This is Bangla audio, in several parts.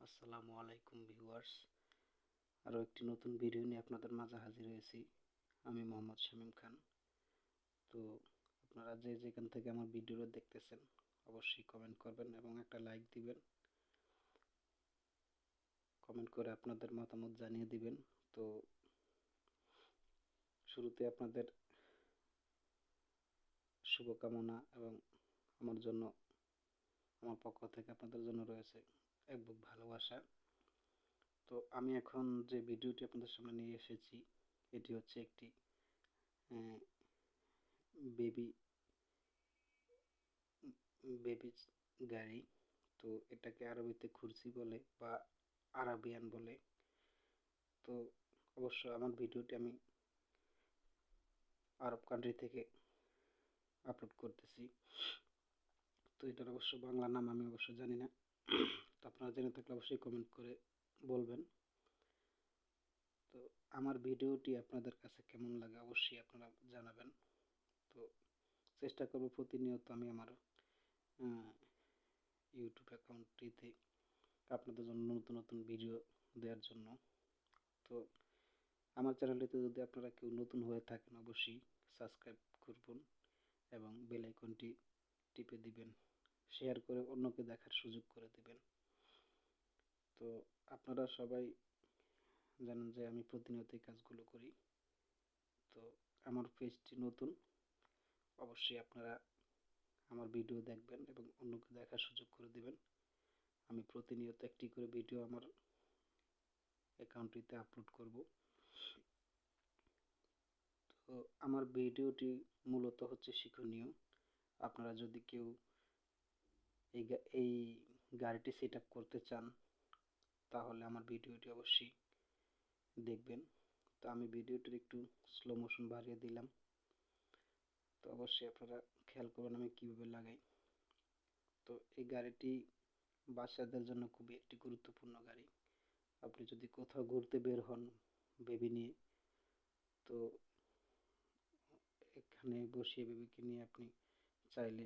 আসসালামু আলাইকুম ভিউয়ার্স। আরও একটি নতুন ভিডিও নিয়ে আপনাদের মাঝে হাজির হয়েছি। আমি মোহাম্মদ শামীম খান। তো আপনারা যে যেখান থেকে আমার ভিডিওটা দেখতেছেন অবশ্যই কমেন্ট করবেন এবং একটা লাইক দিবেন। কমেন্ট করে আপনাদের মতামত জানিয়ে দিবেন। তো শুরুতে আপনাদের শুভকামনা এবং আমার জন্য, আমার পক্ষ থেকে আপনাদের জন্য রয়েছে এক বুক ভালোবাসা। তো আমি এখন যে ভিডিওটি আপনাদের সামনে নিয়ে এসেছি এটি হচ্ছে একটি বেবি বেবি গাড়ি। তো এটাকে আরবিতে খুরসি বলে বা আরাবিয়ান বলে। তো অবশ্য আমার ভিডিওটি আমি আরব কান্ট্রি থেকে আপলোড করতেছি। তো এটার অবশ্য বাংলা নাম আমি অবশ্য জানি না। তো আপনারা জেনে থাকলে অবশ্যই কমেন্ট করে বলবেন। তো আমার ভিডিওটি আপনাদের কাছে কেমন লাগে অবশ্যই আপনারা জানাবেন। তো চেষ্টা করব প্রতিনিয়ত আমি আমার ইউটিউব অ্যাকাউন্টটিতে আপনাদের জন্য নতুন নতুন ভিডিও দেওয়ার জন্য। তো আমার চ্যানেলটিতে যদি আপনারা কেউ নতুন হয়ে থাকেন অবশ্যই সাবস্ক্রাইব করবেন এবং বেল আইকনটি টিপে দিবেন, শেয়ার করে অন্যকে দেখার সুযোগ করে দিবেন। তো আপনারা সবাই জানেন যে আমি প্রতিনিয়ত এই কাজগুলো করি। তো আমার পেজটি নতুন, অবশ্যই আপনারা আমার ভিডিও দেখবেন এবং অন্যকে দেখার সুযোগ করে দিবেন। আমি প্রতিনিয়ত একটি করে ভিডিও আমার অ্যাকাউন্টটিতে আপলোড করব। তো আমার ভিডিওটি মূলত হচ্ছে শিক্ষণীয়। আপনারা যদি কেউ এই গাড়িটি সেট আপ করতে চান তাহলে আমার ভিডিওটি অবশ্যই দেখবেন। তো আমি ভিডিওটির একটু স্লো মোশন বাড়িয়ে দিলাম। তো অবশ্যই আপনারা খেয়াল করবেন আমি কীভাবে লাগাই। তো এই গাড়িটি বাচ্চাদের জন্য খুবই একটি গুরুত্বপূর্ণ গাড়ি। আপনি যদি কোথাও ঘুরতে বের হন বেবি নিয়ে, তো এখানে বসিয়ে বেবিকে নিয়ে আপনি চাইলে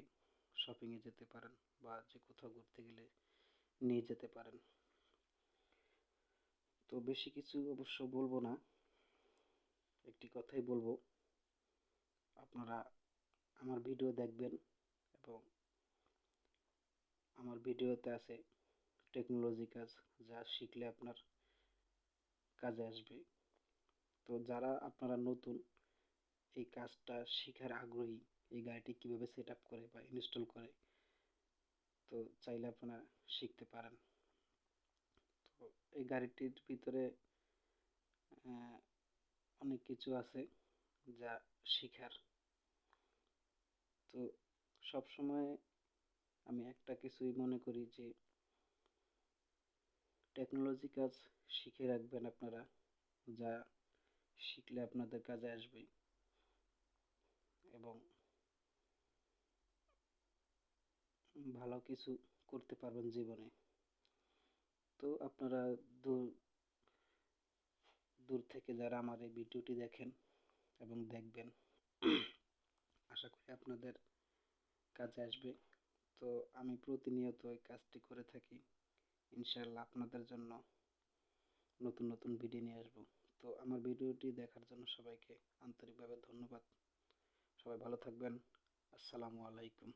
শপিংয়ে যেতে পারেন বা যে কোথাও ঘুরতে গেলে নিয়ে যেতে পারেন। তো বেশি কিছু অবশ্য বলবো না, একটি কথাই বলবো, আপনারা আমার ভিডিও দেখবেন এবং আমার ভিডিওতে আছে টেকনোলজি কাজ, যা শিখলে আপনার কাজে আসবে। তো যারা আপনারা নতুন এই কাজটা শেখার আগ্রহী, এই গাড়িটি কীভাবে সেট আপ করে বা ইনস্টল করে, তো চাইলে আপনারা শিখতে পারেন। তো এই গাড়িটির ভিতরে অনেক কিছু আছে যা শেখার। তো সব সময় আমি একটা কিছুই মনে করি যে টেকনোলজি কাজ শিখে রাখবেন আপনারা, যা শিখলে আপনাদের কাজে আসবে এবং ভালো কিছু করতে পারবেন জীবনে। তো আপনারা দূর দূর থেকে যারা আমার এই ভিডিওটি দেখেন এবং দেখবেন, আশা করি আপনাদের কাজে আসবে। তো আমি প্রতিনিয়ত এই কাজটি করে থাকি। ইনশাআল্লাহ আপনাদের জন্য নতুন নতুন ভিডিও নিয়ে আসবো। তো আমার ভিডিওটি দেখার জন্য সবাইকে আন্তরিকভাবে ধন্যবাদ। সবাই ভালো থাকবেন। আসসালামু আলাইকুম।